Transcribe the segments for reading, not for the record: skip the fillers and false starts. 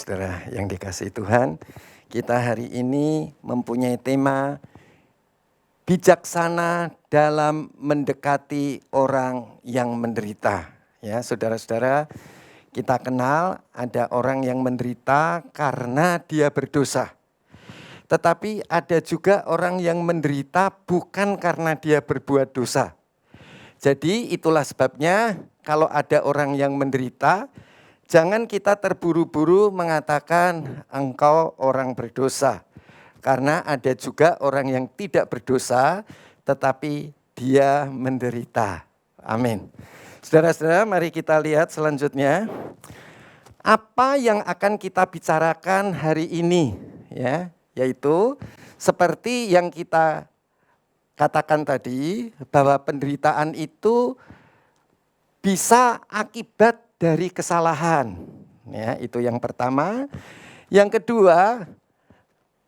Saudara-saudara yang dikasihi Tuhan, kita hari ini mempunyai tema bijaksana dalam mendekati orang yang menderita. Ya, saudara-saudara, kita kenal ada orang yang menderita karena dia berdosa. Tetapi ada juga orang yang menderita bukan karena dia berbuat dosa. Jadi itulah sebabnya kalau ada orang yang menderita, jangan kita terburu-buru mengatakan engkau orang berdosa. Karena ada juga orang yang tidak berdosa tetapi dia menderita. Amin. Saudara-saudara, mari kita lihat selanjutnya. Apa yang akan kita bicarakan hari ini, ya, yaitu seperti yang kita katakan tadi bahwa penderitaan itu bisa akibat dari kesalahan. Ya, itu yang pertama. Yang kedua,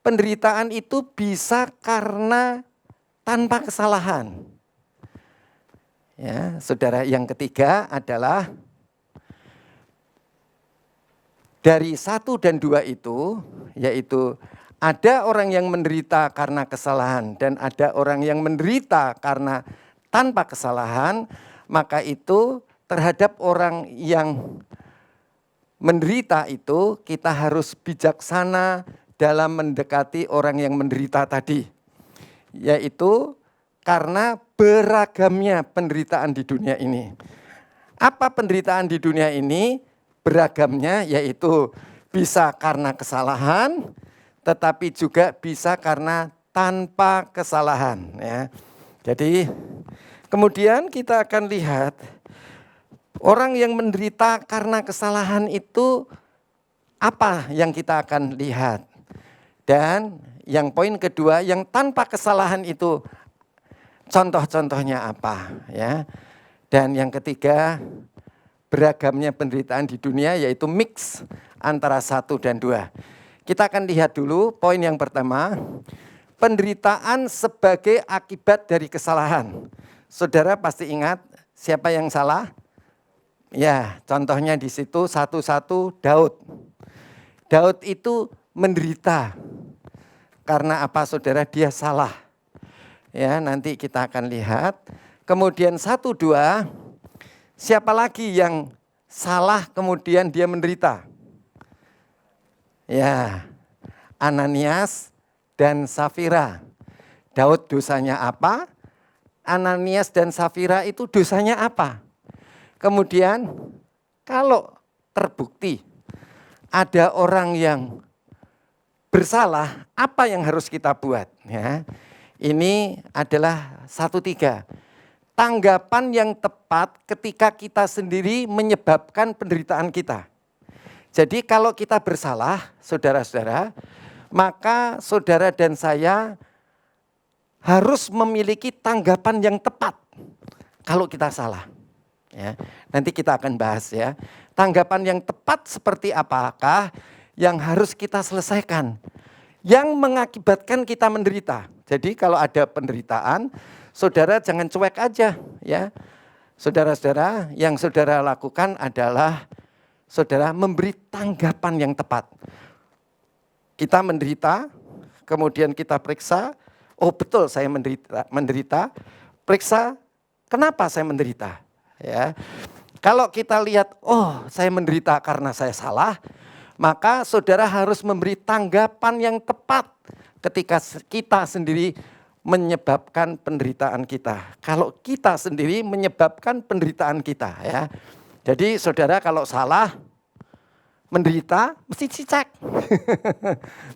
penderitaan itu bisa karena tanpa kesalahan. Ya, saudara, yang ketiga adalah dari 1 dan 2 itu, yaitu ada orang yang menderita karena kesalahan dan ada orang yang menderita karena tanpa kesalahan, maka itu terhadap orang yang menderita itu kita harus bijaksana dalam mendekati orang yang menderita tadi. Yaitu karena beragamnya penderitaan di dunia ini. Apa penderitaan di dunia ini? Beragamnya yaitu bisa karena kesalahan, tetapi juga bisa karena tanpa kesalahan. Ya. Jadi kemudian kita akan lihat orang yang menderita karena kesalahan itu apa yang kita akan lihat. Dan yang poin kedua, yang tanpa kesalahan itu contoh-contohnya apa, ya. Dan yang ketiga, beragamnya penderitaan di dunia yaitu mix antara 1 dan 2. Kita akan lihat dulu poin yang pertama, penderitaan sebagai akibat dari kesalahan. Saudara pasti ingat siapa yang salah? Ya, contohnya di situ 1:1 Daud. Daud itu menderita. Karena apa saudara? Dia salah. Ya, nanti kita akan lihat. Kemudian 1:2, siapa lagi yang salah kemudian dia menderita? Ya, Ananias dan Safira. Daud dosanya apa? Ananias dan Safira itu dosanya apa? Kemudian kalau terbukti ada orang yang bersalah, apa yang harus kita buat? Ya, ini adalah 1:3. Tanggapan yang tepat ketika kita sendiri menyebabkan penderitaan kita. Jadi kalau kita bersalah, saudara-saudara, maka saudara dan saya harus memiliki tanggapan yang tepat kalau kita salah. Ya, nanti kita akan bahas ya. Tanggapan yang tepat seperti apakah yang harus kita selesaikan, yang mengakibatkan kita menderita. Jadi kalau ada penderitaan, saudara jangan cuek aja ya. Saudara-saudara, yang saudara lakukan adalah saudara memberi tanggapan yang tepat. Kita menderita, kemudian kita periksa, oh betul saya menderita. Periksa, kenapa saya menderita? Ya. Kalau kita lihat, oh saya menderita karena saya salah, maka saudara harus memberi tanggapan yang tepat ketika kita sendiri menyebabkan penderitaan kita. Kalau kita sendiri menyebabkan penderitaan kita, ya. Jadi saudara kalau salah, menderita, mesti dicek.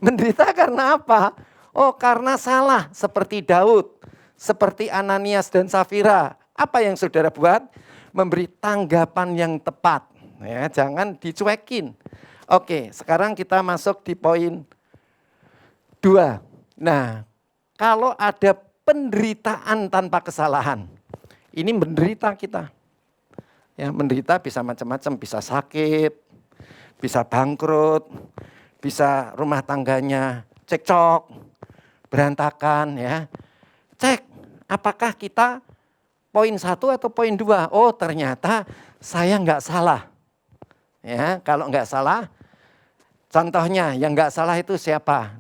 Menderita karena apa? Oh karena salah, seperti Daud, seperti Ananias dan Safira. Apa yang saudara buat? Memberi tanggapan yang tepat. Ya, jangan dicuekin. Oke, sekarang kita masuk di poin 2. Nah, kalau ada penderitaan tanpa kesalahan, ini menderita kita. Ya, menderita bisa macam-macam, bisa sakit, bisa bangkrut, bisa rumah tangganya cekcok, berantakan ya. Cek apakah kita poin 1 atau poin 2. Oh, ternyata saya enggak salah. Ya, kalau enggak salah Contohnya yang nggak salah itu siapa?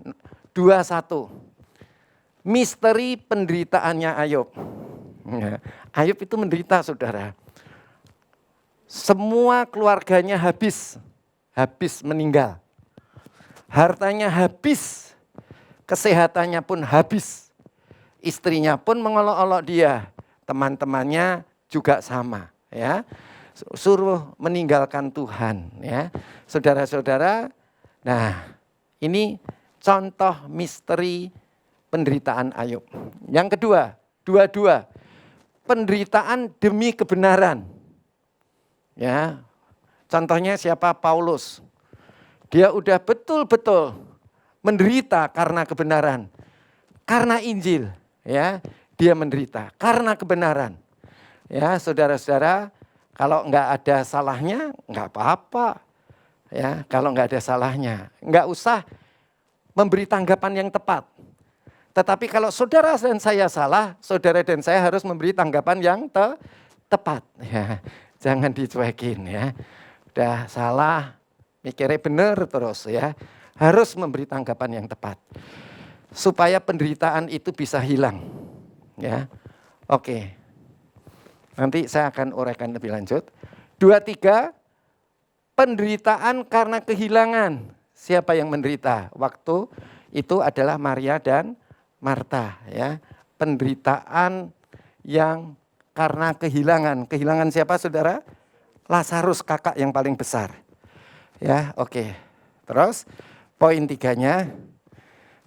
21. Misteri penderitaannya Ayub. Ya, Ayub itu menderita, saudara. Semua keluarganya habis meninggal. Hartanya habis, kesehatannya pun habis. Istrinya pun mengolok-olok dia, teman-temannya juga sama, ya. Suruh meninggalkan Tuhan, ya. Saudara-saudara, nah, ini contoh misteri penderitaan Ayub. Yang kedua, dua-dua penderitaan demi kebenaran. Ya. Contohnya siapa? Paulus. Dia udah betul-betul menderita karena kebenaran. Karena Injil, ya. Dia menderita karena kebenaran. Ya, saudara-saudara, kalau nggak ada salahnya, nggak apa-apa. Ya, kalau nggak ada salahnya, nggak usah memberi tanggapan yang tepat. Tetapi kalau saudara dan saya salah, saudara dan saya harus memberi tanggapan yang tepat. Ya, jangan dicuekin, ya. Udah salah, mikirnya benar terus, ya. Harus memberi tanggapan yang tepat supaya penderitaan itu bisa hilang. Ya, oke. Nanti saya akan uraikan lebih lanjut. 23, penderitaan karena kehilangan. Siapa yang menderita? Waktu itu adalah Maria dan Marta, ya. Penderitaan yang karena kehilangan. Kehilangan siapa, saudara? Lazarus, kakak yang paling besar. Ya, oke. Terus poin 3-nya,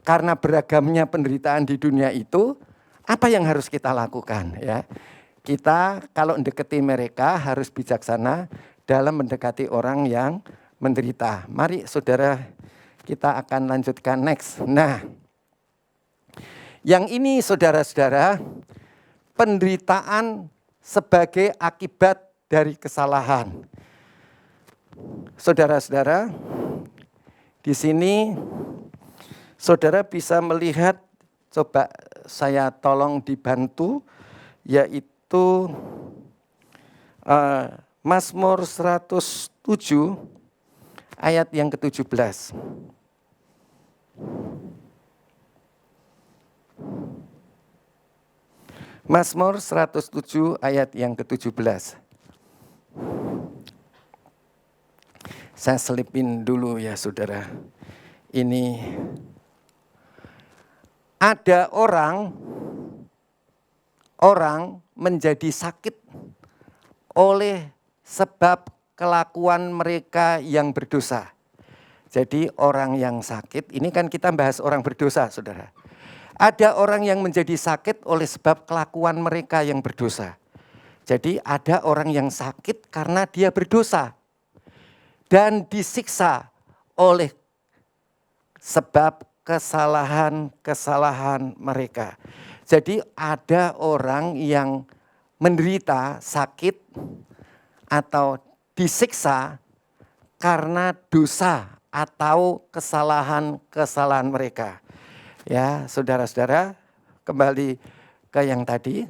karena beragamnya penderitaan di dunia itu, apa yang harus kita lakukan, ya? Kita kalau mendekati mereka harus bijaksana dalam mendekati orang yang menderita. Mari saudara, kita akan lanjutkan next. Nah, yang ini saudara-saudara, penderitaan sebagai akibat dari kesalahan. Saudara-saudara, di sini saudara bisa melihat, coba saya tolong dibantu, yaitu Mazmur 107 ayat yang ke-17. Mazmur 107 ayat yang ke-17. Saya selipin dulu ya saudara. Ini ada orang menjadi sakit oleh sebab kelakuan mereka yang berdosa. Jadi orang yang sakit, ini kan kita bahas orang berdosa, saudara. Ada orang yang menjadi sakit oleh sebab kelakuan mereka yang berdosa. Jadi ada orang yang sakit karena dia berdosa dan disiksa oleh sebab kesalahan-kesalahan mereka. Jadi ada orang yang menderita sakit atau disiksa karena dosa atau kesalahan-kesalahan mereka. Ya, saudara-saudara, kembali ke yang tadi.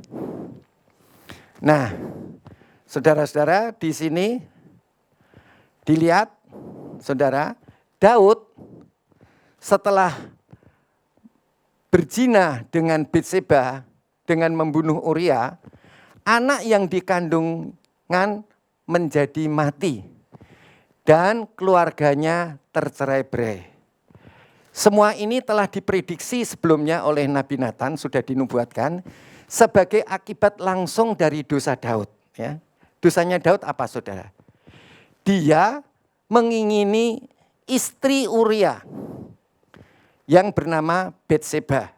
Nah, saudara-saudara, di sini dilihat, saudara, Daud setelah berzina dengan Batseba dengan membunuh Uria, anak yang dikandungan menjadi mati dan keluarganya tercerai-berai. Semua ini telah diprediksi sebelumnya oleh Nabi Nathan, sudah dinubuatkan sebagai akibat langsung dari dosa Daud. Ya. Dosanya Daud apa, saudara? Dia mengingini istri Uria yang bernama Batseba.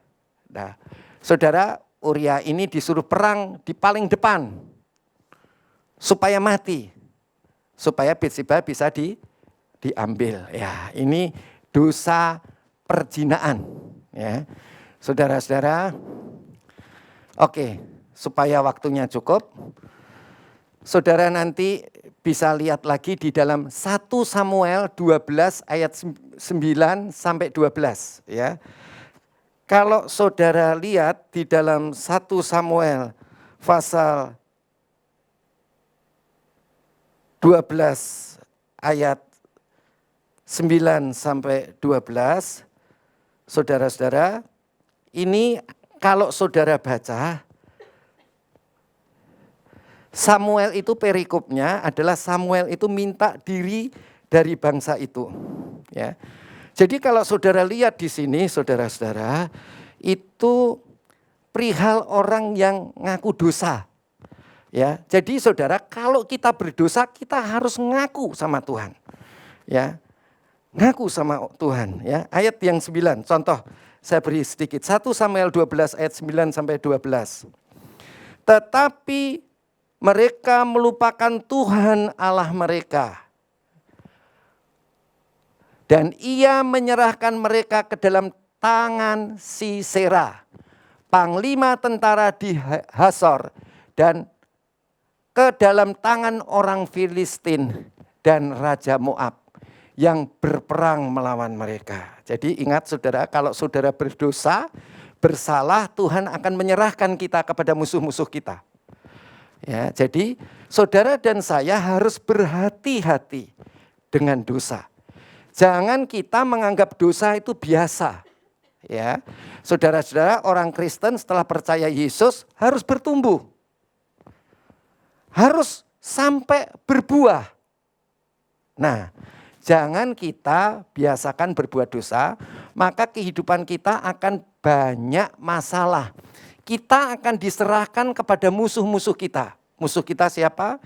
Nah, saudara, Uria ini disuruh perang di paling depan supaya mati, supaya Batseba bisa diambil. Ya, ini dosa perzinaan, ya, saudara-saudara. Oke, supaya waktunya cukup, saudara nanti bisa lihat lagi di dalam 1 Samuel 12 ayat 9 sampai 12, ya. Kalau saudara lihat di dalam 1 Samuel pasal 12 ayat 9 sampai 12, saudara-saudara, ini kalau saudara baca, Samuel itu perikopnya adalah Samuel itu minta diri dari bangsa itu. Ya. Jadi kalau saudara lihat di sini, saudara-saudara, itu perihal orang yang ngaku dosa. Ya, jadi saudara, kalau kita berdosa, kita harus ngaku sama Tuhan. Ya, ngaku sama Tuhan. Ya, ayat yang 9, contoh saya beri sedikit. 1 Samuel 12 ayat 9 sampai 12. Tetapi mereka melupakan Tuhan Allah mereka. Dan ia menyerahkan mereka ke dalam tangan Sisera, panglima tentara di Hasor, dan ke dalam tangan orang Filistin dan Raja Moab yang berperang melawan mereka. Jadi ingat saudara, kalau saudara berdosa, bersalah, Tuhan akan menyerahkan kita kepada musuh-musuh kita. Ya, jadi saudara dan saya harus berhati-hati dengan dosa. Jangan kita menganggap dosa itu biasa. Ya, saudara-saudara, orang Kristen setelah percaya Yesus harus bertumbuh, harus sampai berbuah. Nah, jangan kita biasakan berbuat dosa, maka kehidupan kita akan banyak masalah. Kita akan diserahkan kepada musuh-musuh kita. Musuh kita siapa?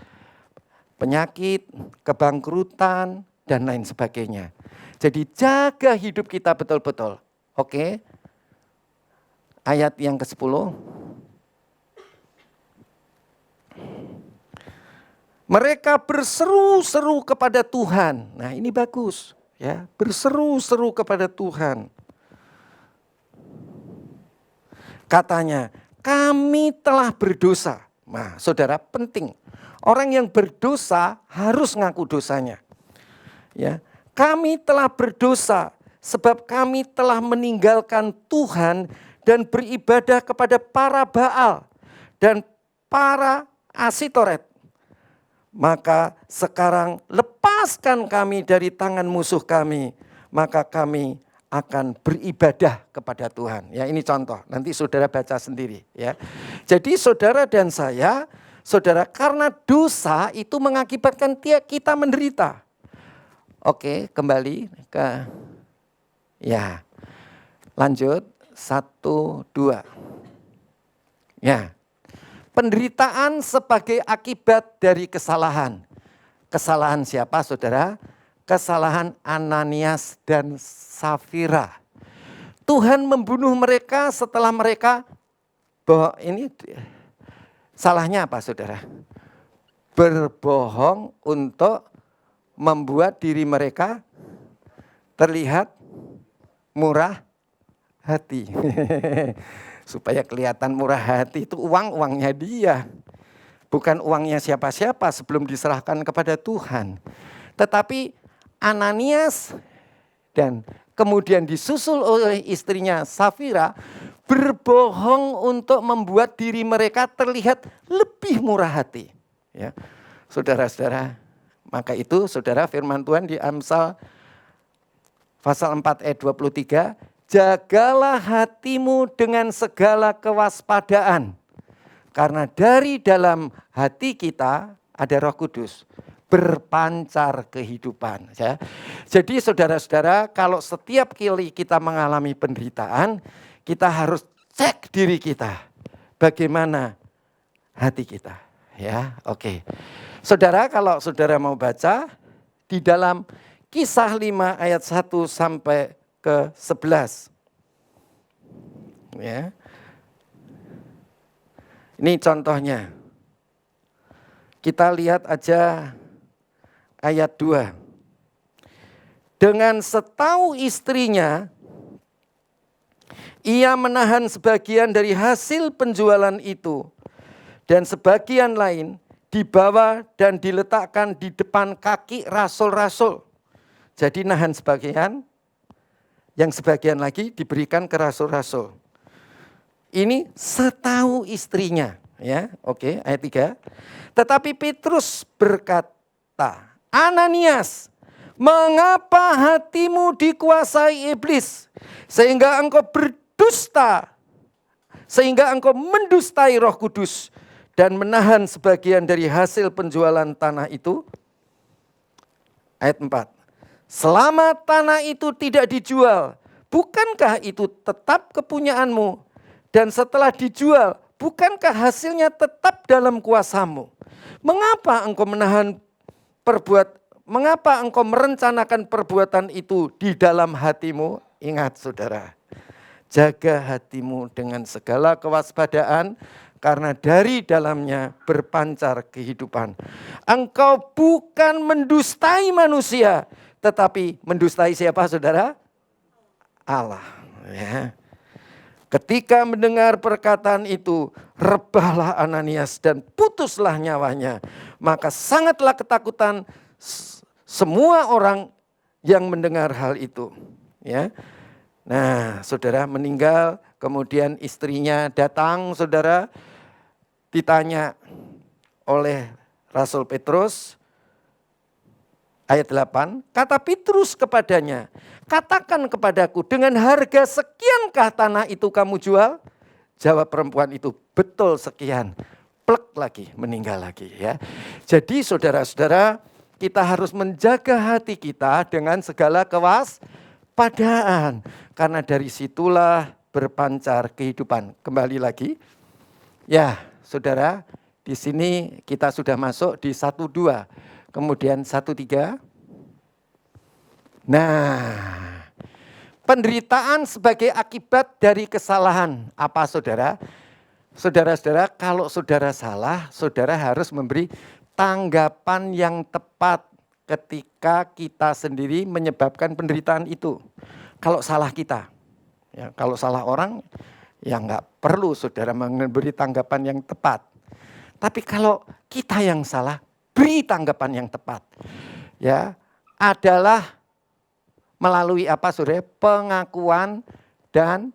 Penyakit, kebangkrutan, dan lain sebagainya. Jadi jaga hidup kita betul-betul. Oke. Ayat yang ke-10. Mereka berseru-seru kepada Tuhan. Nah, ini bagus, ya. Berseru-seru kepada Tuhan. Katanya, kami telah berdosa. Nah, saudara, penting. Orang yang berdosa harus ngaku dosanya. Ya, kami telah berdosa sebab kami telah meninggalkan Tuhan dan beribadah kepada para Baal dan para Asitoret. Maka sekarang lepaskan kami dari tangan musuh kami, maka kami akan beribadah kepada Tuhan. Ya, ini contoh. Nanti saudara baca sendiri, ya. Jadi saudara dan saya, saudara, karena dosa itu mengakibatkan kita menderita. Oke, kembali ke, ya, lanjut 1, 2. Ya, penderitaan sebagai akibat dari kesalahan. Kesalahan siapa, saudara? Kesalahan Ananias dan Safira. Tuhan membunuh mereka setelah mereka, bahwa ini salahnya apa, saudara? Berbohong untuk membuat diri mereka terlihat murah hati. Supaya kelihatan murah hati, itu uangnya dia. Bukan uangnya siapa-siapa sebelum diserahkan kepada Tuhan. Tetapi Ananias dan kemudian disusul oleh istrinya Safira berbohong untuk membuat diri mereka terlihat lebih murah hati. Ya, saudara-saudara, maka itu saudara, firman Tuhan di Amsal pasal 4 ayat 23, jagalah hatimu dengan segala kewaspadaan, karena dari dalam hati kita ada Roh Kudus, berpancar kehidupan. Ya. Jadi saudara-saudara, kalau setiap kali kita mengalami penderitaan, kita harus cek diri kita, bagaimana hati kita. Ya, oke. Saudara, kalau saudara mau baca di dalam Kisah 5 ayat 1 sampai ke 11. Ya. Ini contohnya. Kita lihat aja ayat 2. Dengan setahu istrinya, ia menahan sebagian dari hasil penjualan itu, dan sebagian lain dibawa dan diletakkan di depan kaki rasul-rasul. Jadi nahan sebagian, yang sebagian lagi diberikan ke rasul-rasul. Ini setahu istrinya, ya. Oke, ayat 3. Tetapi Petrus berkata, Ananias, Mengapa hatimu dikuasai iblis sehingga engkau berdusta, sehingga engkau mendustai Roh Kudus dan menahan sebagian dari hasil penjualan tanah itu? Ayat 4. Selama tanah itu tidak dijual, bukankah itu tetap kepunyaanmu? Dan setelah dijual, bukankah hasilnya tetap dalam kuasamu? Mengapa engkau merencanakan perbuatan itu di dalam hatimu? Ingat saudara, jaga hatimu dengan segala kewaspadaan, karena dari dalamnya berpancar kehidupan. Engkau bukan mendustai manusia, tetapi mendustai siapa saudara? Allah. Ya. Ketika mendengar perkataan itu, rebahlah Ananias dan putuslah nyawanya. Maka sangatlah ketakutan semua orang yang mendengar hal itu. Ya. Nah, saudara meninggal, kemudian istrinya datang, saudara, ditanya oleh Rasul Petrus, ayat 8, kata Petrus kepadanya, katakan kepadaku, dengan harga sekiankah tanah itu kamu jual? Jawab perempuan itu, betul sekian. Plek lagi, meninggal lagi ya. Jadi saudara-saudara, kita harus menjaga hati kita dengan segala kewaspadaan. Karena dari situlah berpancar kehidupan. Kembali lagi. Ya, saudara, di sini kita sudah masuk di 1-2. Kemudian 1-3. Nah, penderitaan sebagai akibat dari kesalahan. Apa saudara? Saudara-saudara, kalau saudara salah, saudara harus memberi tanggapan yang tepat ketika kita sendiri menyebabkan penderitaan itu. Kalau salah kita, ya, kalau salah orang, ya enggak perlu saudara memberi tanggapan yang tepat. Tapi kalau kita yang salah, beri tanggapan yang tepat. Ya, adalah melalui apa saudara? Pengakuan dan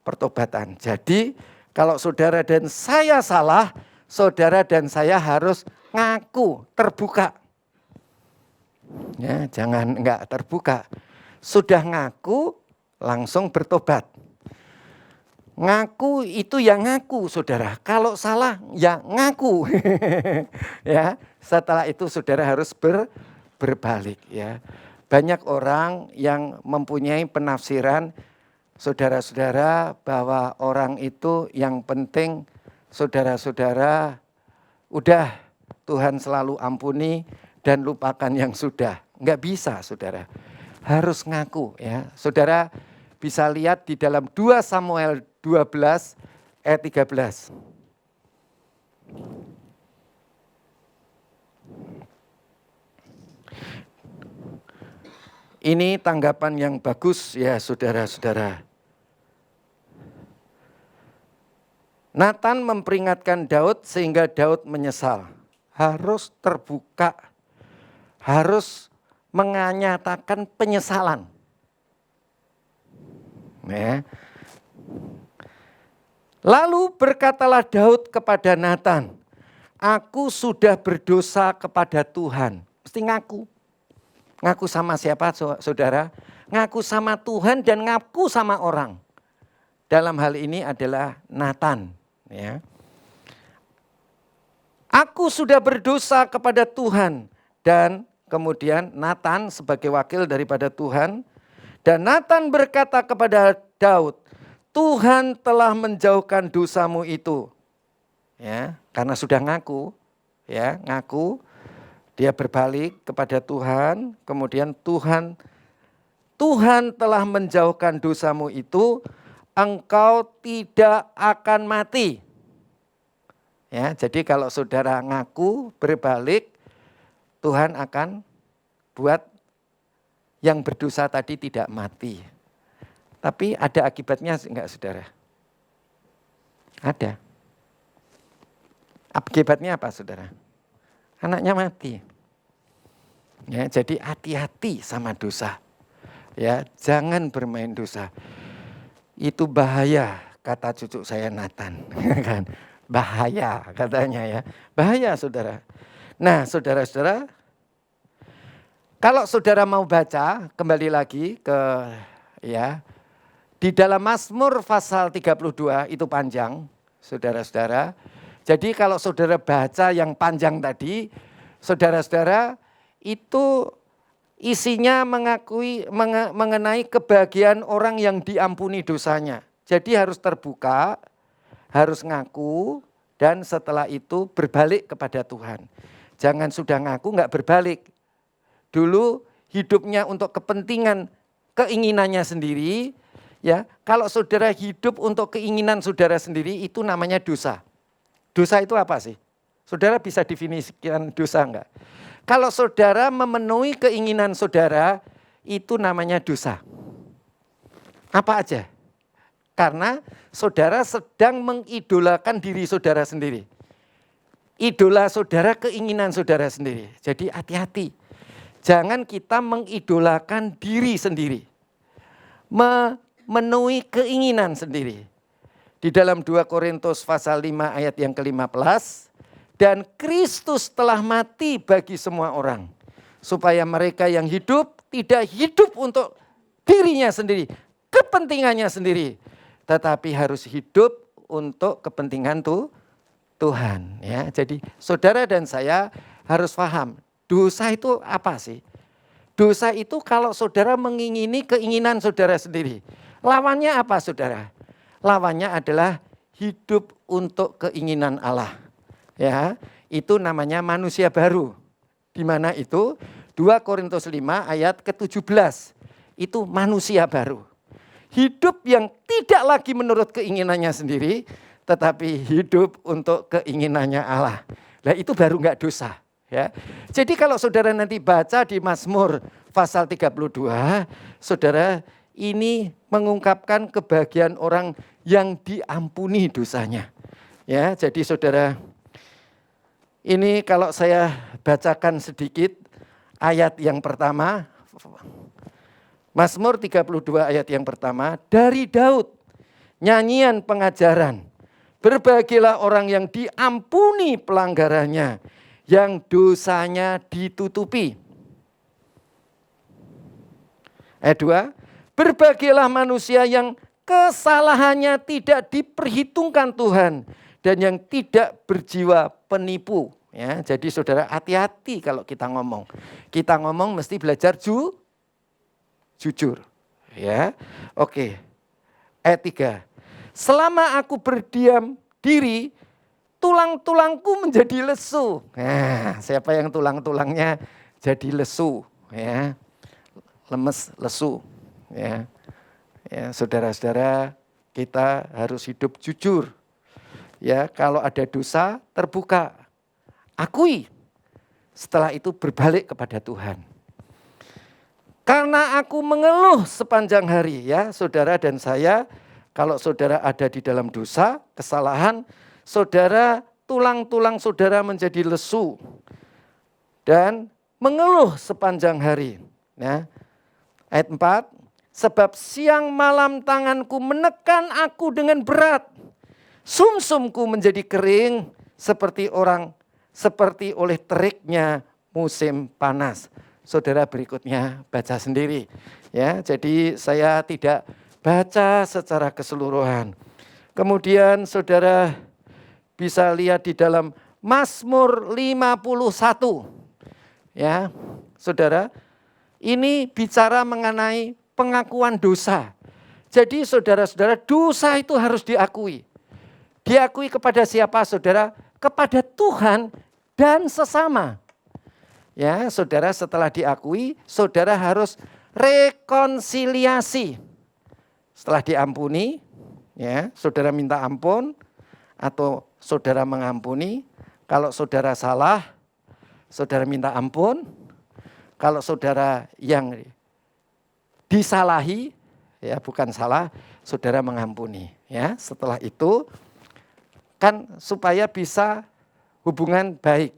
pertobatan. Jadi kalau saudara dan saya salah, saudara dan saya harus ngaku, terbuka. Ya, jangan enggak terbuka. Sudah ngaku, langsung bertobat. Ngaku itu ya ngaku saudara. Kalau salah ya ngaku. Ya, setelah itu saudara harus berbalik ya. Banyak orang yang mempunyai penafsiran saudara-saudara bahwa orang itu yang penting saudara-saudara udah Tuhan selalu ampuni dan lupakan yang sudah. Enggak bisa saudara. Harus ngaku ya. Saudara bisa lihat di dalam 2 Samuel 12 ayat 13. Ini tanggapan yang bagus ya saudara-saudara. Nathan memperingatkan Daud sehingga Daud menyesal. Harus terbuka, harus menyatakan penyesalan. Ya. Lalu berkatalah Daud kepada Nathan, aku sudah berdosa kepada Tuhan. Mesti ngaku. Ngaku sama siapa saudara? Ngaku sama Tuhan dan ngaku sama orang. Dalam hal ini adalah Nathan. Ya. Aku sudah berdosa kepada Tuhan. Dan kemudian Nathan sebagai wakil daripada Tuhan. Dan Nathan berkata kepada Daud, Tuhan telah menjauhkan dosamu itu. Ya, karena sudah ngaku, ya, ngaku, dia berbalik kepada Tuhan, kemudian Tuhan telah menjauhkan dosamu itu, engkau tidak akan mati. Ya, jadi kalau saudara ngaku berbalik, Tuhan akan buat yang berdosa tadi tidak mati. Tapi ada akibatnya enggak saudara? Ada. Akibatnya apa saudara? Anaknya mati. Ya, jadi hati-hati sama dosa. Ya, jangan bermain dosa. Itu bahaya, kata cucu saya Nathan. Kan? Bahaya katanya ya. Bahaya saudara. Nah saudara-saudara, Kalau saudara mau baca, kembali lagi ke di dalam Mazmur pasal 32 itu panjang, saudara-saudara. Jadi kalau saudara baca yang panjang tadi, saudara-saudara itu isinya mengenai kebahagiaan orang yang diampuni dosanya. Jadi harus terbuka, harus ngaku, dan setelah itu berbalik kepada Tuhan. Jangan sudah ngaku nggak berbalik. Dulu hidupnya untuk kepentingan keinginannya sendiri, ya. Kalau saudara hidup untuk keinginan saudara sendiri, itu namanya dosa. Dosa itu apa sih? Saudara bisa definisikan dosa enggak? Kalau saudara memenuhi keinginan saudara, itu namanya dosa. Apa aja? Karena saudara sedang mengidolakan diri saudara sendiri. Idola saudara, keinginan saudara sendiri. Jadi hati-hati. Jangan kita mengidolakan diri sendiri. Memenuhi keinginan sendiri. Di dalam 2 Korintus pasal 5 ayat yang ke-15. Dan Kristus telah mati bagi semua orang. Supaya mereka yang hidup tidak hidup untuk dirinya sendiri. Kepentingannya sendiri. Tetapi harus hidup untuk kepentingan Tuhan. Ya, jadi saudara dan saya harus paham. Dosa itu apa sih? Dosa itu kalau saudara mengingini keinginan saudara sendiri. Lawannya apa saudara? Lawannya adalah hidup untuk keinginan Allah. Ya, itu namanya manusia baru. Di mana itu? 2 Korintus 5 ayat ke-17. Itu manusia baru. Hidup yang tidak lagi menurut keinginannya sendiri, tetapi hidup untuk keinginannya Allah. Nah itu baru enggak dosa. Ya. Jadi kalau saudara nanti baca di Mazmur pasal 32, saudara ini mengungkapkan kebahagiaan orang yang diampuni dosanya. Ya, jadi saudara, ini kalau saya bacakan sedikit ayat yang pertama, Mazmur 32 ayat yang pertama, dari Daud, nyanyian pengajaran, berbahagialah orang yang diampuni pelanggarannya, yang dosanya ditutupi. Ayat 2, berbahagialah manusia yang kesalahannya tidak diperhitungkan Tuhan dan yang tidak berjiwa penipu. Ya, jadi saudara hati-hati kalau kita ngomong. Kita ngomong mesti belajar jujur. Ya, oke. Ayat 3, selama aku berdiam diri, tulang-tulangku menjadi lesu. Nah, siapa yang tulang-tulangnya jadi lesu, ya, lemes, lesu, ya, ya, saudara-saudara, kita harus hidup jujur. Ya, kalau ada dosa terbuka, akui. Setelah itu berbalik kepada Tuhan. Karena aku mengeluh sepanjang hari, ya, saudara dan saya, kalau saudara ada di dalam dosa, kesalahan, saudara, tulang-tulang saudara menjadi lesu dan mengeluh sepanjang hari. Ya. Ayat 4, sebab siang malam tanganku menekan aku dengan berat. Sumsumku menjadi kering seperti oleh teriknya musim panas. Saudara berikutnya baca sendiri. Ya, jadi saya tidak baca secara keseluruhan. Kemudian saudara bisa lihat di dalam Mazmur 51. Ya, saudara, ini bicara mengenai pengakuan dosa. Jadi saudara-saudara, dosa itu harus diakui. Diakui kepada siapa saudara? Kepada Tuhan dan sesama. Ya, saudara, setelah diakui, saudara harus rekonsiliasi. Setelah diampuni, ya, saudara minta ampun atau saudara mengampuni. Kalau saudara salah, saudara minta ampun. Kalau saudara yang disalahi, ya bukan salah, saudara mengampuni. Ya, setelah itu kan supaya bisa hubungan baik.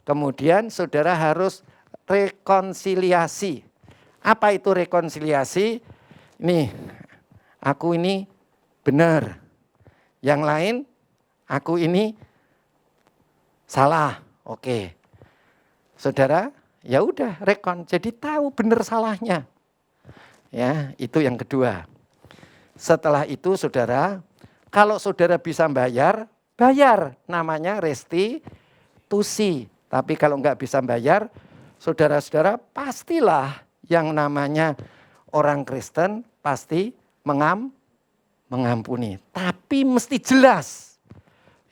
Kemudian saudara harus rekonsiliasi. Apa itu rekonsiliasi? Nih, aku ini benar. Yang lain, aku ini salah. Oke. Saudara, Ya udah rekon, jadi tahu benar salahnya. Ya, itu yang kedua. Setelah itu saudara, kalau saudara bisa bayar, bayar. Namanya restitusi. Tapi kalau enggak bisa bayar, saudara-saudara pastilah yang namanya orang Kristen pasti mengampuni. Tapi mesti jelas.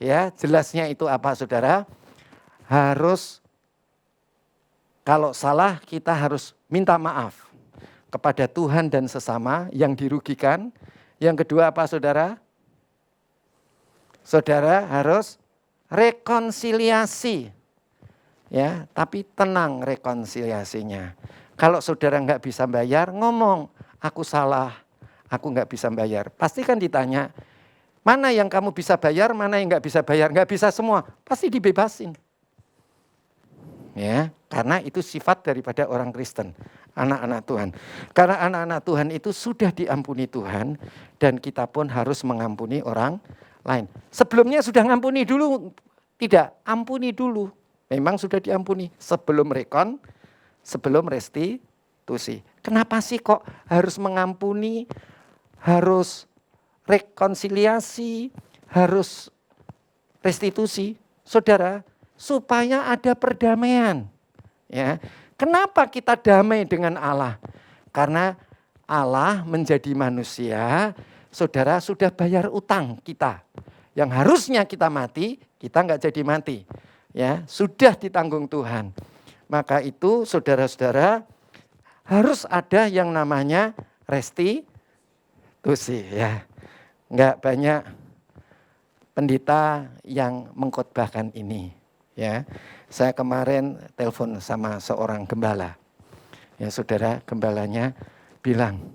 Ya, jelasnya itu apa saudara? Harus kalau salah kita harus minta maaf kepada Tuhan dan sesama yang dirugikan. Yang kedua apa saudara? Saudara harus rekonsiliasi. Ya, tapi tenang rekonsiliasinya. Kalau saudara nggak bisa bayar, ngomong, aku salah, aku nggak bisa bayar. Pasti kan ditanya, mana yang kamu bisa bayar, mana yang nggak bisa bayar. Nggak bisa semua, pasti dibebasin. Ya, karena itu sifat daripada orang Kristen, anak-anak Tuhan. Karena anak-anak Tuhan itu sudah diampuni Tuhan dan kita pun harus mengampuni orang lain. Sebelumnya sudah ngampuni dulu? Tidak, ampuni dulu. Memang sudah diampuni sebelum sebelum restitusi. Kenapa sih kok harus mengampuni, harus rekonsiliasi, harus restitusi? Saudara, supaya ada perdamaian. Ya. Kenapa kita damai dengan Allah? Karena Allah menjadi manusia, saudara sudah bayar utang kita. Yang harusnya kita mati, kita nggak jadi mati. Ya, sudah ditanggung Tuhan. Maka itu saudara-saudara harus ada yang namanya restitusi. Ya. Nggak banyak pendeta yang mengkhotbahkan ini. Ya, saya kemarin telepon sama seorang gembala. Ya, saudara, gembalanya bilang,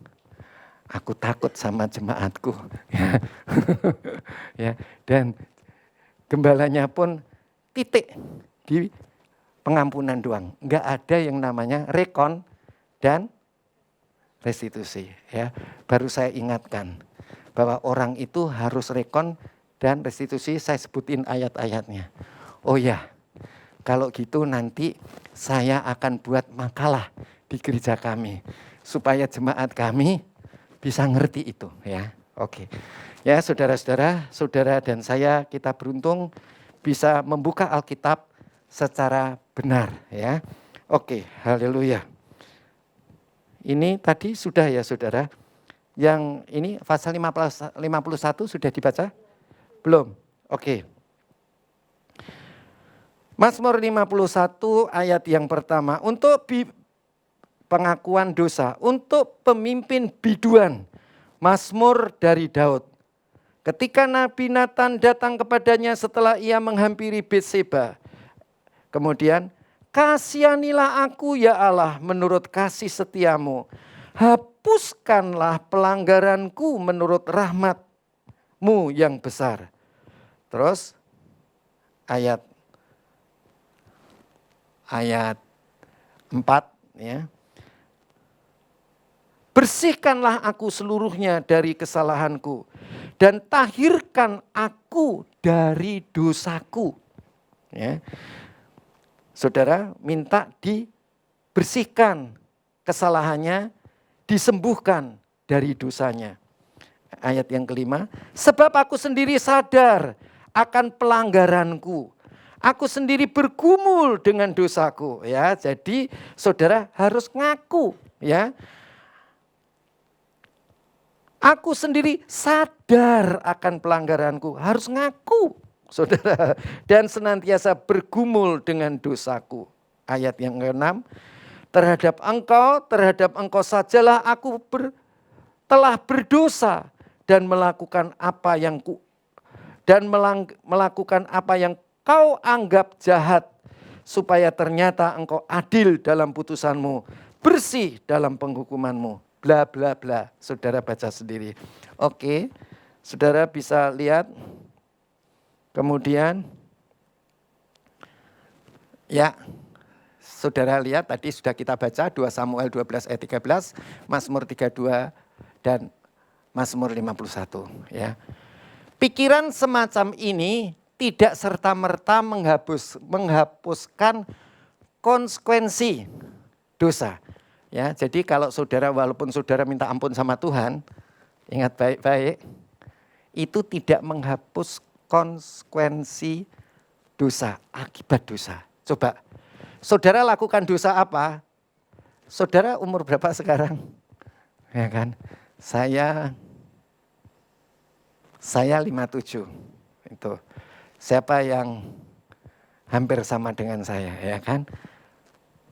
aku takut sama jemaatku. Ya, dan gembalanya pun titik di pengampunan doang. Enggak ada yang namanya rekon dan restitusi. Ya, baru saya ingatkan bahwa orang itu harus rekon dan restitusi. Saya sebutin ayat-ayatnya. Oh ya, kalau gitu nanti saya akan buat makalah di gereja kami supaya jemaat kami bisa ngerti itu, ya. Oke. Ya, saudara-saudara, saudara dan saya kita beruntung bisa membuka Alkitab secara benar, ya. Oke, haleluya. Ini tadi sudah ya, saudara. Yang ini pasal 51 sudah dibaca? Belum. Oke. Mazmur 51 ayat yang pertama, untuk pengakuan dosa, untuk pemimpin biduan, Mazmur dari Daud. Ketika Nabi Nathan datang kepadanya setelah ia menghampiri Betseba, kemudian, kasihanilah aku ya Allah menurut kasih setiamu, hapuskanlah pelanggaranku menurut rahmat-Mu yang besar. Terus ayat 4 ya. Bersihkanlah aku seluruhnya dari kesalahanku dan tahirkan aku dari dosaku. Ya. Saudara minta dibersihkan kesalahannya, disembuhkan dari dosanya. Ayat yang kelima, sebab aku sendiri sadar akan pelanggaranku. Aku sendiri bergumul dengan dosaku, ya. Jadi saudara harus ngaku, ya. Aku sendiri sadar akan pelanggaranku, harus ngaku, saudara. Dan senantiasa bergumul dengan dosaku. Ayat yang ke-6, terhadap engkau sajalah aku telah berdosa dan melakukan apa yang melakukan apa yang kau anggap jahat, supaya ternyata engkau adil dalam putusanmu, bersih dalam penghukumanmu, bla bla bla. Saudara baca sendiri. Oke, saudara bisa lihat. Kemudian, ya, saudara lihat tadi sudah kita baca 2 Samuel 12 ayat 13, Mazmur 32 dan Mazmur 51. Ya. Pikiran semacam ini tidak serta-merta menghapuskan konsekuensi dosa. Ya, jadi kalau saudara, walaupun saudara minta ampun sama Tuhan, ingat baik-baik, itu tidak menghapus konsekuensi dosa, akibat dosa. Coba, saudara lakukan dosa apa? Saudara umur berapa sekarang? Ya kan? Saya 57. Itu. Siapa yang hampir sama dengan saya, ya kan?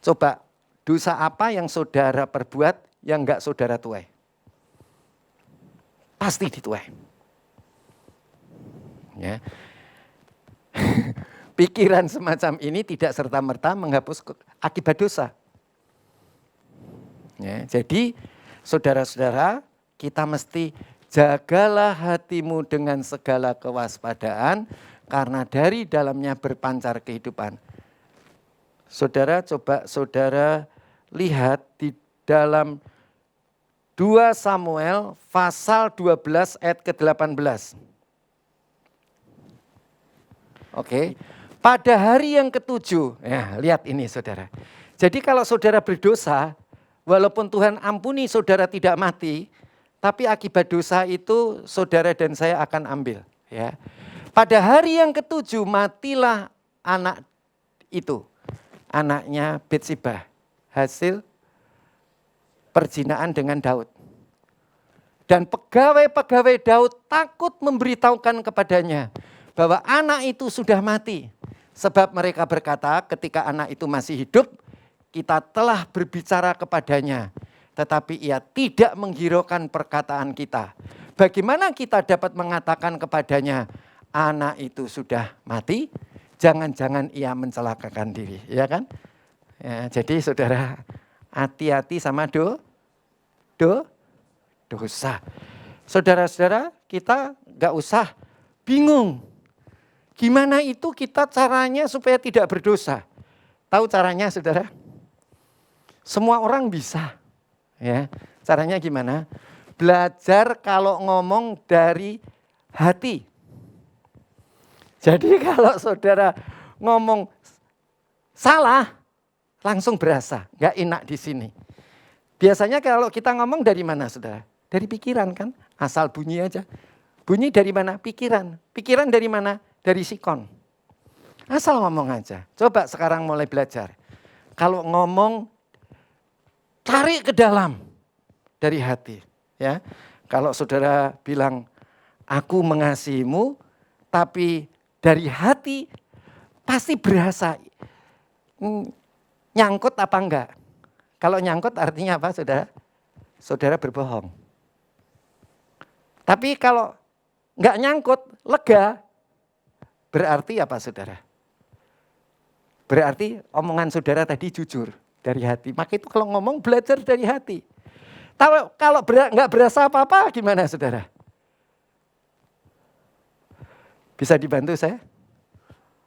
Coba, dosa apa yang saudara perbuat yang enggak saudara tuai? Pasti dituai. Ya. Pikiran semacam ini tidak serta-merta menghapus akibat dosa. Ya, jadi saudara-saudara, kita mesti jagalah hatimu dengan segala kewaspadaan, karena dari dalamnya berpancar kehidupan. Saudara, coba saudara lihat di dalam 2 Samuel pasal 12 ayat ke-18. Oke, pada hari yang ke-7, ya lihat ini saudara. Jadi kalau saudara berdosa, walaupun Tuhan ampuni saudara tidak mati, tapi akibat dosa itu saudara dan saya akan ambil. Ya. Pada hari yang ke-7 matilah anak itu, anaknya Batseba, hasil perzinaan dengan Daud. Dan pegawai-pegawai Daud takut memberitahukan kepadanya bahwa anak itu sudah mati. Sebab mereka berkata ketika anak itu masih hidup, kita telah berbicara kepadanya. Tetapi ia tidak menghiraukan perkataan kita. Bagaimana kita dapat mengatakan kepadanya, anak itu sudah mati? Jangan-jangan ia mencelakakan diri, ya kan? Ya, jadi saudara, hati-hati sama dosa. Saudara-saudara, kita gak usah bingung. Gimana itu kita caranya supaya tidak berdosa? Tahu caranya saudara? Semua orang bisa. Ya, caranya gimana? Belajar kalau ngomong dari hati. Jadi kalau saudara ngomong salah, langsung berasa, gak enak di sini. Biasanya kalau kita ngomong dari mana saudara? Dari pikiran kan, asal bunyi aja. Bunyi dari mana? Pikiran. Pikiran dari mana? Dari sikon. Asal ngomong aja. Coba sekarang mulai belajar. Kalau ngomong, tarik ke dalam dari hati. Ya, kalau saudara bilang, aku mengasihimu, tapi dari hati pasti berasa. Nyangkut apa enggak? Kalau nyangkut artinya apa saudara? Saudara berbohong. Tapi kalau enggak nyangkut, lega, berarti apa saudara? Berarti omongan saudara tadi jujur dari hati. Maka itu kalau ngomong belajar dari hati. Kalau enggak berasa apa-apa gimana saudara? Bisa dibantu saya?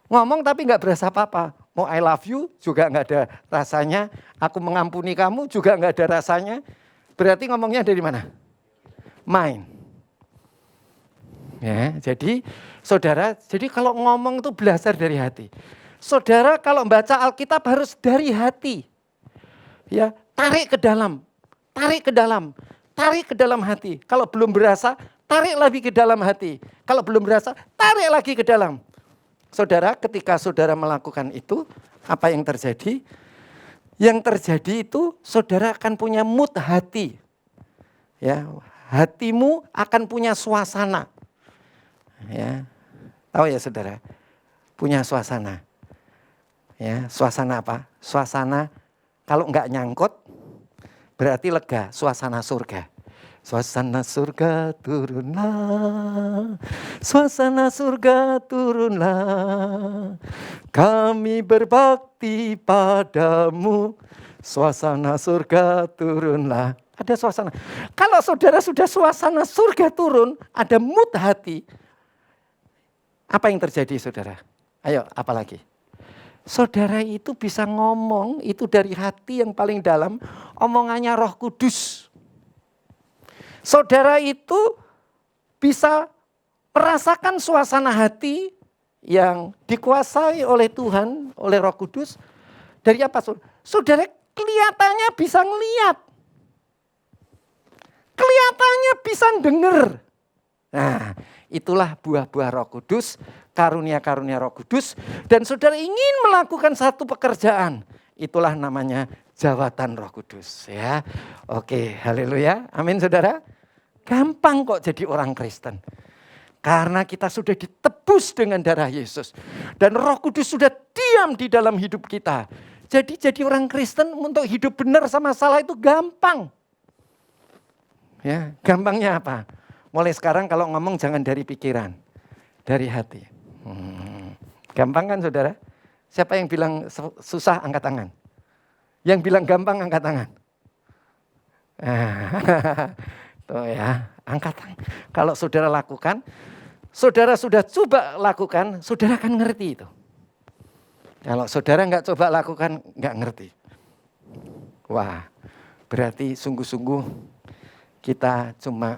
Ngomong tapi enggak berasa apa-apa. Mau I love you juga enggak ada rasanya. Aku mengampuni kamu juga enggak ada rasanya. Berarti ngomongnya dari mana? Mind. Ya, jadi saudara, jadi kalau ngomong itu belajar dari hati. Saudara kalau membaca Alkitab harus dari hati. Ya, tarik ke dalam. Tarik ke dalam. Tarik ke dalam hati. Kalau belum berasa, tarik lagi ke dalam hati. Kalau belum berasa, tarik lagi ke dalam. Saudara, ketika saudara melakukan itu, apa yang terjadi? Yang terjadi itu saudara akan punya mood hati. Ya, hatimu akan punya suasana. Ya, tahu ya saudara, punya suasana. Ya, suasana apa? Suasana kalau enggak nyangkut berarti lega, suasana surga. Suasana surga turunlah, suasana surga turunlah, kami berbakti padamu, suasana surga turunlah. Ada suasana. Kalau saudara sudah suasana surga turun, ada mood hati. Apa yang terjadi saudara? Ayo, apalagi? Saudara itu bisa ngomong, itu dari hati yang paling dalam, omongannya Roh Kudus. Saudara itu bisa merasakan suasana hati yang dikuasai oleh Tuhan, oleh Roh Kudus. Dari apa? Saudara kelihatannya bisa ngeliat. Kelihatannya bisa denger. Nah, itulah buah-buah Roh Kudus, karunia-karunia Roh Kudus. Dan saudara ingin melakukan satu pekerjaan. Itulah namanya jawatan Roh Kudus. Ya, oke, haleluya, amin saudara. Gampang kok jadi orang Kristen. Karena kita sudah ditebus dengan darah Yesus. Dan Roh Kudus sudah diam di dalam hidup kita. Jadi orang Kristen untuk hidup benar sama salah itu gampang. Ya, gampangnya apa? Mulai sekarang kalau ngomong jangan dari pikiran, dari hati. Gampang kan saudara? Siapa yang bilang susah angkat tangan? Yang bilang gampang angkat tangan. Tuh ya, angkat tangan. Kalau saudara lakukan, saudara sudah coba lakukan, saudara akan ngerti itu. Kalau saudara nggak coba lakukan, nggak ngerti. Wah, berarti sungguh-sungguh kita cuma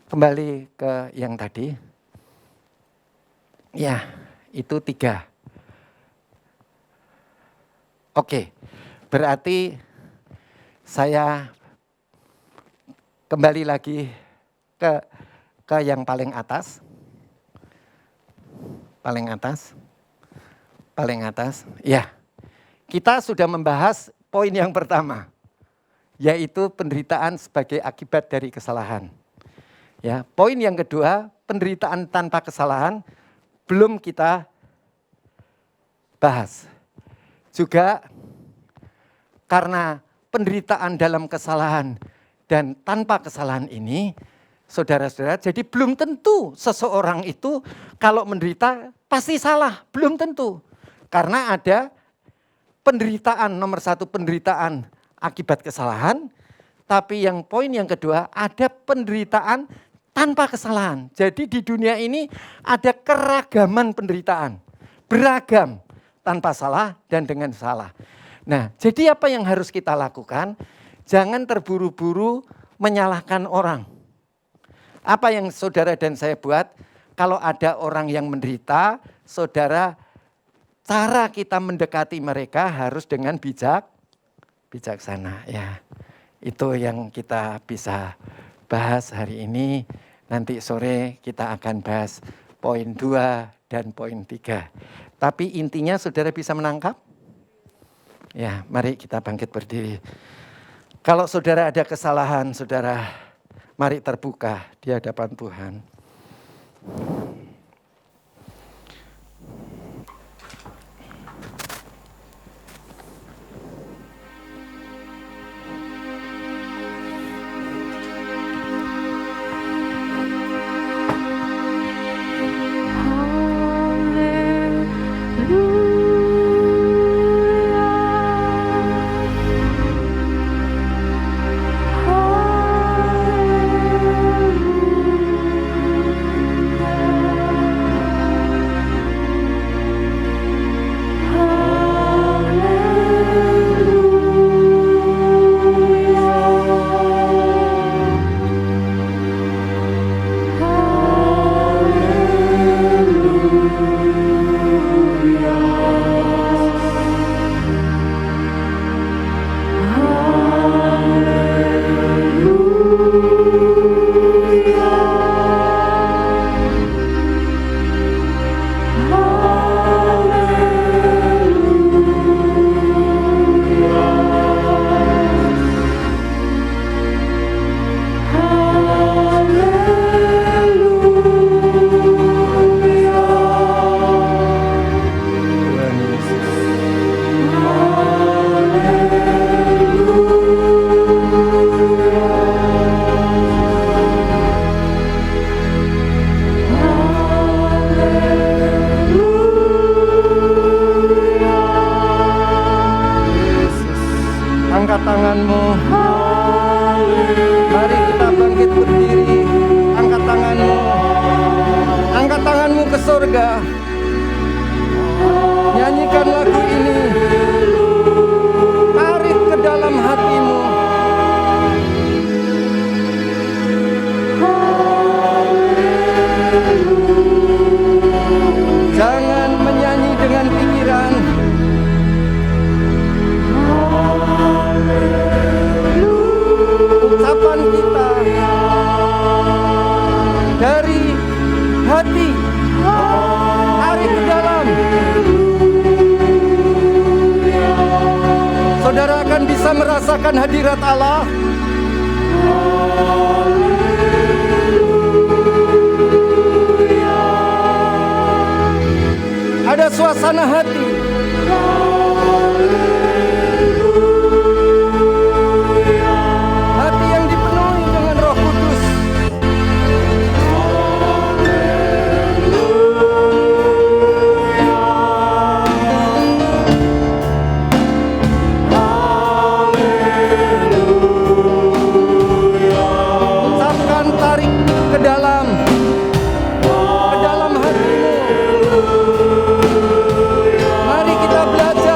kembali ke yang tadi. Ya, itu 3. Oke, berarti saya kembali lagi ke yang paling atas. Paling atas. Ya, kita sudah membahas poin yang pertama, yaitu penderitaan sebagai akibat dari kesalahan. Ya, poin yang kedua, penderitaan tanpa kesalahan belum kita bahas. Juga karena penderitaan dalam kesalahan dan tanpa kesalahan ini, saudara-saudara, jadi belum tentu seseorang itu kalau menderita pasti salah, belum tentu. Karena ada penderitaan, nomor 1 penderitaan akibat kesalahan, tapi yang poin yang kedua ada penderitaan tanpa kesalahan. Jadi di dunia ini ada keragaman penderitaan, beragam, tanpa salah dan dengan salah. Nah, jadi apa yang harus kita lakukan? Jangan terburu-buru menyalahkan orang. Apa yang saudara dan saya buat, kalau ada orang yang menderita, saudara, cara kita mendekati mereka harus dengan bijaksana. Ya, itu yang kita bisa bahas hari ini. Nanti sore kita akan bahas poin 2 dan poin 3. Tapi intinya saudara bisa menangkap? Ya, mari kita bangkit berdiri. Kalau saudara ada kesalahan, saudara, mari terbuka di hadapan Tuhan. Angkat tanganmu. Mari kita bangkit berdiri. Angkat tanganmu. Angkat tanganmu ke surga. Nyanyikan lagu ini. Tarik ke dalam hatimu. Jangan menyanyi dengan pikiran. akan hadirat Allah? Ada suasana hati. Hati yang dipenuhi dengan Roh Kudus. Ucapkan, tarik ke dalam hatimu. Mari kita belajar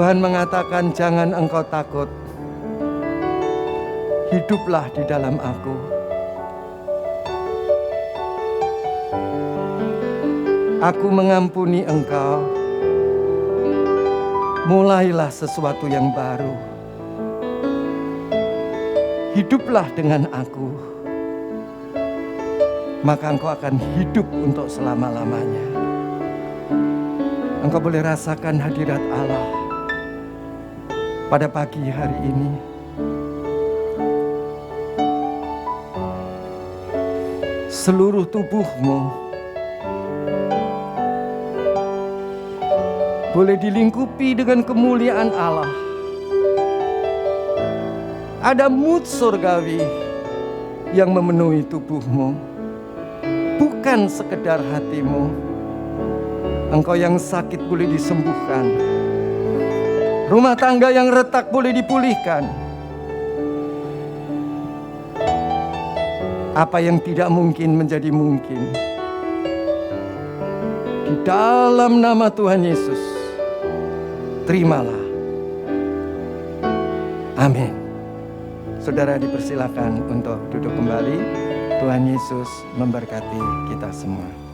Tuhan mengatakan, jangan engkau takut. Hiduplah di dalam aku. Aku mengampuni engkau. Mulailah sesuatu yang baru. Hiduplah dengan aku. Maka engkau akan hidup untuk selama-lamanya. Engkau boleh rasakan hadirat Allah pada pagi hari ini. Seluruh tubuhmu boleh dilingkupi dengan kemuliaan Allah. Ada mood surgawi yang memenuhi tubuhmu, bukan sekedar hatimu. Engkau yang sakit boleh disembuhkan, rumah tangga yang retak boleh dipulihkan. Apa yang tidak mungkin menjadi mungkin. Di dalam nama Tuhan Yesus, terimalah. Amin. Saudara dipersilakan untuk duduk kembali. Tuhan Yesus memberkati kita semua.